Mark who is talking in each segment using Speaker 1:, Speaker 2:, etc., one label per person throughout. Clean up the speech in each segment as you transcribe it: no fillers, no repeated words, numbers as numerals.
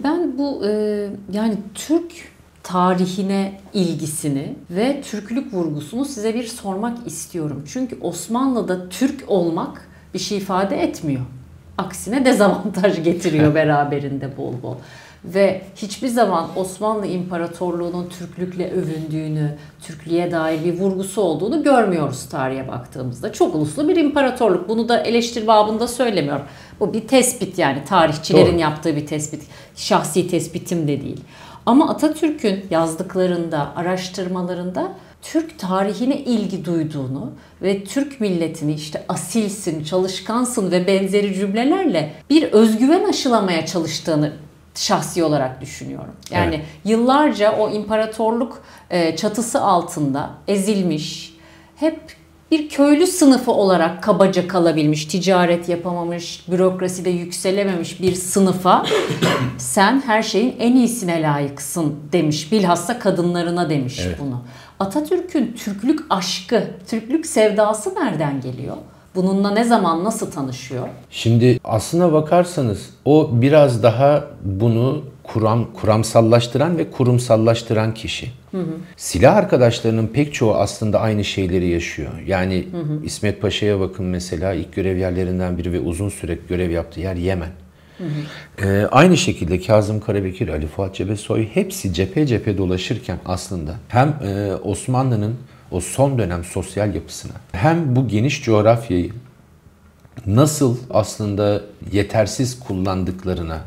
Speaker 1: Ben bu yani Türk tarihine ilgisini ve Türklük vurgusunu size bir sormak istiyorum. Çünkü Osmanlı'da Türk olmak bir şey ifade etmiyor. Aksine dezavantaj getiriyor beraberinde bol bol. Ve hiçbir zaman Osmanlı İmparatorluğu'nun Türklükle övündüğünü, Türklüğe dair bir vurgusu olduğunu görmüyoruz tarihe baktığımızda. Çok uluslu bir imparatorluk. Bunu da eleştiri babında söylemiyorum. Bu bir tespit, yani tarihçilerin
Speaker 2: Doğru.
Speaker 1: yaptığı bir tespit. Şahsi tespitim de değil. Ama Atatürk'ün yazdıklarında, araştırmalarında Türk tarihine ilgi duyduğunu ve Türk milletini işte asilsin, çalışkansın ve benzeri cümlelerle bir özgüven aşılamaya çalıştığını şahsi olarak düşünüyorum. Yani
Speaker 2: Evet.
Speaker 1: Yıllarca o imparatorluk çatısı altında ezilmiş, hep bir köylü sınıfı olarak kabaca kalabilmiş, ticaret yapamamış, bürokraside yükselememiş bir sınıfa sen her şeyin en iyisine layıksın demiş. Bilhassa kadınlarına demiş
Speaker 2: Evet.
Speaker 1: bunu. Atatürk'ün Türklük aşkı, Türklük sevdası nereden geliyor? Bununla ne zaman, nasıl tanışıyor?
Speaker 2: Şimdi aslına bakarsanız o biraz daha bunu kuramsallaştıran ve kurumsallaştıran kişi. Silah arkadaşlarının pek çoğu aslında aynı şeyleri yaşıyor. Yani İsmet Paşa'ya bakın mesela, ilk görev yerlerinden biri ve uzun süre görev yaptığı yer Yemen. Aynı şekilde Kazım Karabekir, Ali Fuat Cebesoy hepsi cephe cephe dolaşırken aslında hem Osmanlı'nın o son dönem sosyal yapısına hem bu geniş coğrafyayı nasıl aslında yetersiz kullandıklarına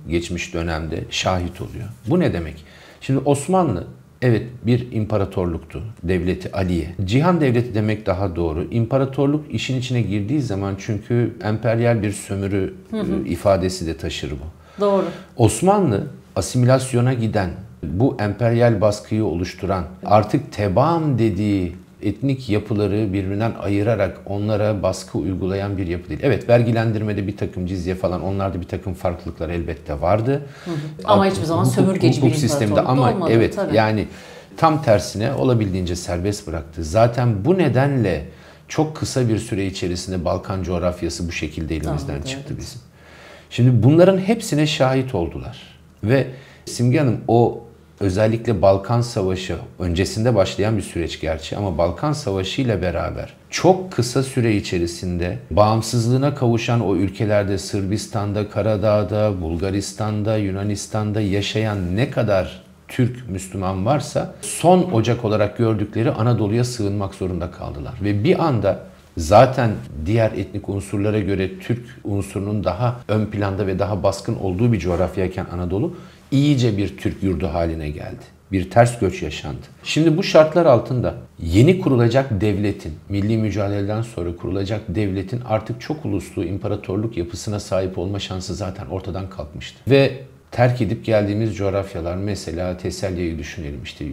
Speaker 2: geçmiş dönemde şahit oluyor. Bu ne demek? Şimdi Osmanlı evet bir imparatorluktu. Devleti Aliye. Cihan devleti demek daha doğru. İmparatorluk işin içine girdiği zaman çünkü emperyal bir sömürü ifadesi de taşır bu.
Speaker 1: Doğru.
Speaker 2: Osmanlı asimilasyona giden, bu emperyal baskıyı oluşturan, artık tebaam dediği etnik yapıları birbirinden ayırarak onlara baskı uygulayan bir yapı değil. Evet, vergilendirmede bir takım cizye falan, onlarda bir takım farklılıklar elbette vardı.
Speaker 1: Ama hiçbir zaman sömürgeci bir
Speaker 2: hukuk sisteminde
Speaker 1: imparatorluk
Speaker 2: ama
Speaker 1: olmadı.
Speaker 2: evet
Speaker 1: Tabii.
Speaker 2: yani tam tersine olabildiğince serbest bıraktı. Zaten bu nedenle çok kısa bir süre içerisinde Balkan coğrafyası bu şekilde elimizden
Speaker 1: Evet,
Speaker 2: çıktı
Speaker 1: evet.
Speaker 2: bizim. Şimdi bunların hepsine şahit oldular. Ve Simge Hanım, o özellikle Balkan Savaşı öncesinde başlayan bir süreç gerçi ama Balkan Savaşı ile beraber çok kısa süre içerisinde bağımsızlığına kavuşan o ülkelerde, Sırbistan'da, Karadağ'da, Bulgaristan'da, Yunanistan'da yaşayan ne kadar Türk Müslüman varsa son ocak olarak gördükleri Anadolu'ya sığınmak zorunda kaldılar. Ve bir anda zaten diğer etnik unsurlara göre Türk unsurunun daha ön planda ve daha baskın olduğu bir coğrafyayken Anadolu iyice bir Türk yurdu haline geldi. Bir ters göç yaşandı. Şimdi bu şartlar altında yeni kurulacak devletin, milli mücadeleden sonra kurulacak devletin artık çok uluslu imparatorluk yapısına sahip olma şansı zaten ortadan kalkmıştı. Ve terk edip geldiğimiz coğrafyalar, mesela Teselya'yı düşünelim, işte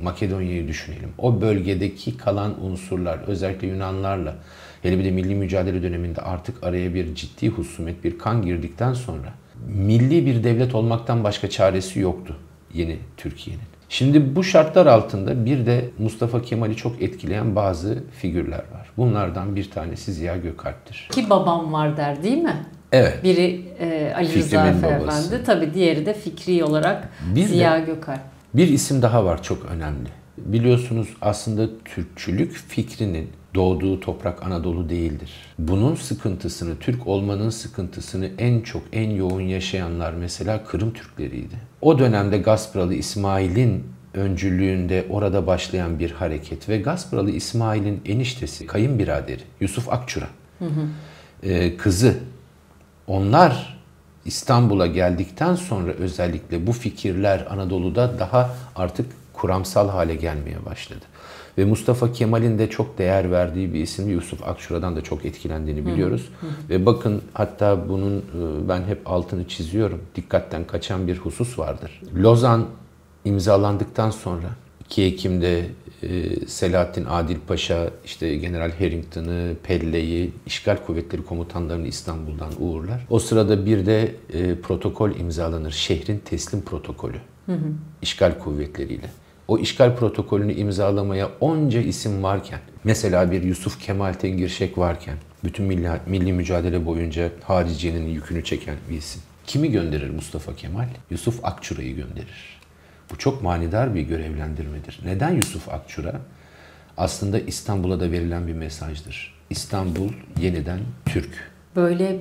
Speaker 2: Makedonya'yı düşünelim. O bölgedeki kalan unsurlar, özellikle Yunanlarla, hele bir de milli mücadele döneminde artık araya bir ciddi husumet, bir kan girdikten sonra milli bir devlet olmaktan başka çaresi yoktu yeni Türkiye'nin. Şimdi bu şartlar altında bir de Mustafa Kemal'i çok etkileyen bazı figürler var. Bunlardan bir tanesi Ziya Gökalp'tir.
Speaker 1: Ki babam var der, değil mi?
Speaker 2: Evet.
Speaker 1: Biri Ali Rıza
Speaker 2: Fikrimin
Speaker 1: Efendi,
Speaker 2: babası.
Speaker 1: tabii diğeri de fikri olarak
Speaker 2: Bir
Speaker 1: Ziya
Speaker 2: de
Speaker 1: Gökalp.
Speaker 2: bir isim daha var çok önemli. Biliyorsunuz aslında Türkçülük fikrinin doğduğu toprak Anadolu değildir. Bunun sıkıntısını, Türk olmanın sıkıntısını en çok, en yoğun yaşayanlar mesela Kırım Türkleriydi. O dönemde Gasparalı İsmail'in öncülüğünde orada başlayan bir hareket ve Gasparalı İsmail'in eniştesi, kayınbiraderi Yusuf Akçura, kızı, onlar İstanbul'a geldikten sonra özellikle bu fikirler Anadolu'da daha artık kuramsal hale gelmeye başladı. Ve Mustafa Kemal'in de çok değer verdiği bir isim Yusuf Akçura'dan da çok etkilendiğini biliyoruz. Ve bakın, hatta bunun ben hep altını çiziyorum. Dikkatten kaçan bir husus vardır. Lozan imzalandıktan sonra 2 Ekim'de Selahattin Adil Paşa işte General Harrington'ı, Pelle'yi, işgal kuvvetleri komutanlarını İstanbul'dan uğurlar. O sırada bir de protokol imzalanır. Şehrin teslim protokolü. İşgal kuvvetleriyle. O işgal protokolünü imzalamaya onca isim varken, mesela bir Yusuf Kemal Tengirşek varken, bütün milli mücadele boyunca hariciyenin yükünü çeken bir isim. Kimi gönderir Mustafa Kemal? Yusuf Akçura'yı gönderir. Bu çok manidar bir görevlendirmedir. Neden Yusuf Akçura? Aslında İstanbul'a da verilen bir mesajdır. İstanbul yeniden Türk.
Speaker 1: Böyle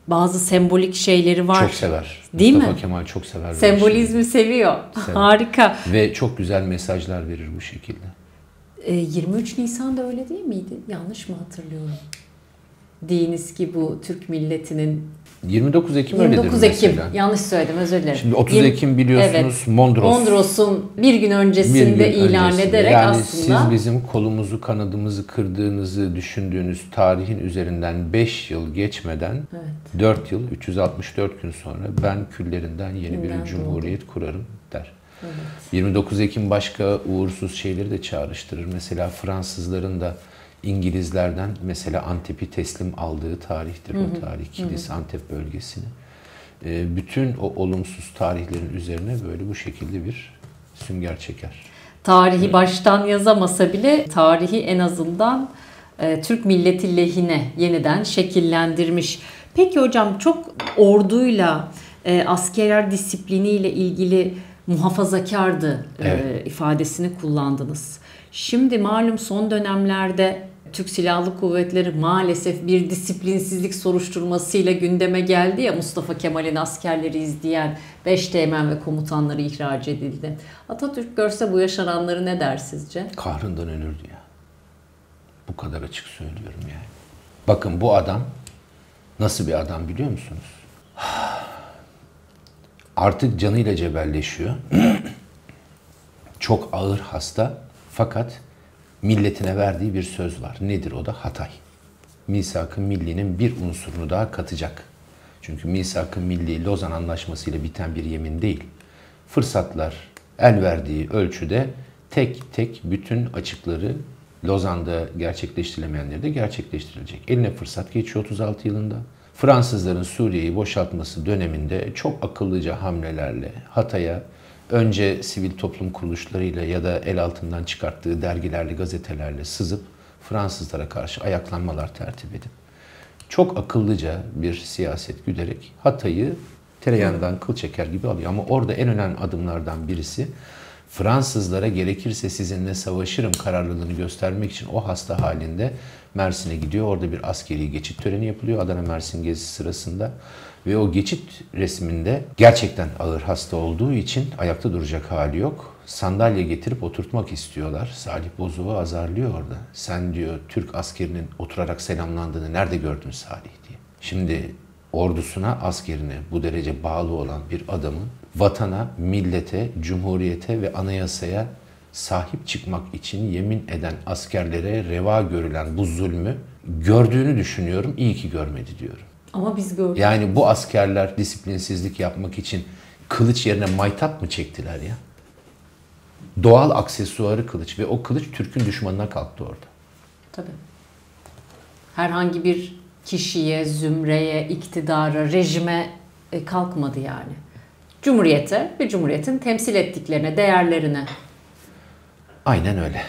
Speaker 1: bazı sembolik şeyleri var.
Speaker 2: Çok sever.
Speaker 1: Değil
Speaker 2: Mustafa
Speaker 1: mi?
Speaker 2: Kemal çok sever.
Speaker 1: Sembolizmi seviyor.
Speaker 2: Sever.
Speaker 1: Harika.
Speaker 2: Ve çok güzel mesajlar verir bu şekilde.
Speaker 1: 23 Nisan'da öyle değil miydi? Yanlış mı hatırlıyorum? Deyiniz ki bu Türk milletinin
Speaker 2: 29 Ekim öyledir
Speaker 1: 29 Ekim.
Speaker 2: mesela.
Speaker 1: Yanlış söyledim, özür dilerim.
Speaker 2: Şimdi 30 Ekim biliyorsunuz
Speaker 1: evet,
Speaker 2: Mondros'un
Speaker 1: bir gün öncesinde ilan ederek
Speaker 2: yani
Speaker 1: aslında.
Speaker 2: siz bizim kolumuzu kanadımızı kırdığınızı düşündüğünüz tarihin üzerinden 5 yıl geçmeden 4 yıl 364 gün sonra ben küllerinden yeni bir cumhuriyet kurarım der.
Speaker 1: Evet.
Speaker 2: 29 Ekim başka uğursuz şeyleri de çağrıştırır. Mesela Fransızların da İngilizlerden mesela Antep'i teslim aldığı tarihtir o tarih. Kilis, Antep bölgesini. Bütün o olumsuz tarihlerin üzerine böyle bu şekilde bir sünger çeker.
Speaker 1: Tarihi baştan yazamasa bile tarihi en azından Türk milleti lehine yeniden şekillendirmiş. Peki hocam, çok orduyla, asker disipliniyle ilgili muhafazakardı ifadesini kullandınız. Şimdi malum son dönemlerde Türk Silahlı Kuvvetleri maalesef bir disiplinsizlik soruşturmasıyla gündeme geldi ya, Mustafa Kemal'in askerleri izleyen 5 teğmen ve komutanları ihraç edildi. Atatürk görse bu yaşananları ne der sizce?
Speaker 2: Kahrından ölürdü ya. Bu kadar açık söylüyorum yani. Bakın bu adam nasıl bir adam biliyor musunuz? Artık canıyla cebelleşiyor. Çok ağır hasta fakat milletine verdiği bir söz var. Nedir o da? Hatay. Misak-ı Milli'nin bir unsurunu daha katacak. Çünkü Misak-ı Milli Lozan Anlaşması ile biten bir yemin değil. Fırsatlar el verdiği ölçüde tek tek bütün açıkları Lozan'da gerçekleştirilemeyenleri de gerçekleştirilecek. Eline fırsat geçiyor 36 yılında. Fransızların Suriye'yi boşaltması döneminde çok akıllıca hamlelerle Hatay'a önce sivil toplum kuruluşlarıyla ya da el altından çıkarttığı dergilerle, gazetelerle sızıp Fransızlara karşı ayaklanmalar tertip edip çok akıllıca bir siyaset güderek Hatay'ı tereyağından kıl çeker gibi alıyor. Ama orada en önemli adımlardan birisi Fransızlara gerekirse sizinle savaşırım kararlılığını göstermek için o hasta halinde Mersin'e gidiyor. Orada bir askeri geçit töreni yapılıyor Adana-Mersin gezisi sırasında. Ve o geçit resminde gerçekten ağır hasta olduğu için ayakta duracak hali yok. Sandalye getirip oturtmak istiyorlar. Salih Bozok'u azarlıyor orada. Sen diyor Türk askerinin oturarak selamlandığını nerede gördün Salih diye. Şimdi ordusuna, askerine bu derece bağlı olan bir adamın vatana, millete, cumhuriyete ve anayasaya sahip çıkmak için yemin eden askerlere reva görülen bu zulmü gördüğünü düşünüyorum. İyi ki görmedi diyorum.
Speaker 1: Ama biz gördük.
Speaker 2: Yani bu askerler disiplinsizlik yapmak için kılıç yerine maytap mı çektiler ya? Doğal aksesuarı kılıç ve o kılıç Türk'ün düşmanına kalktı orada.
Speaker 1: Tabii. Herhangi bir kişiye, zümreye, iktidara, rejime kalkmadı yani. Cumhuriyete ve Cumhuriyet'in temsil ettiklerine, değerlerine.
Speaker 2: Aynen öyle.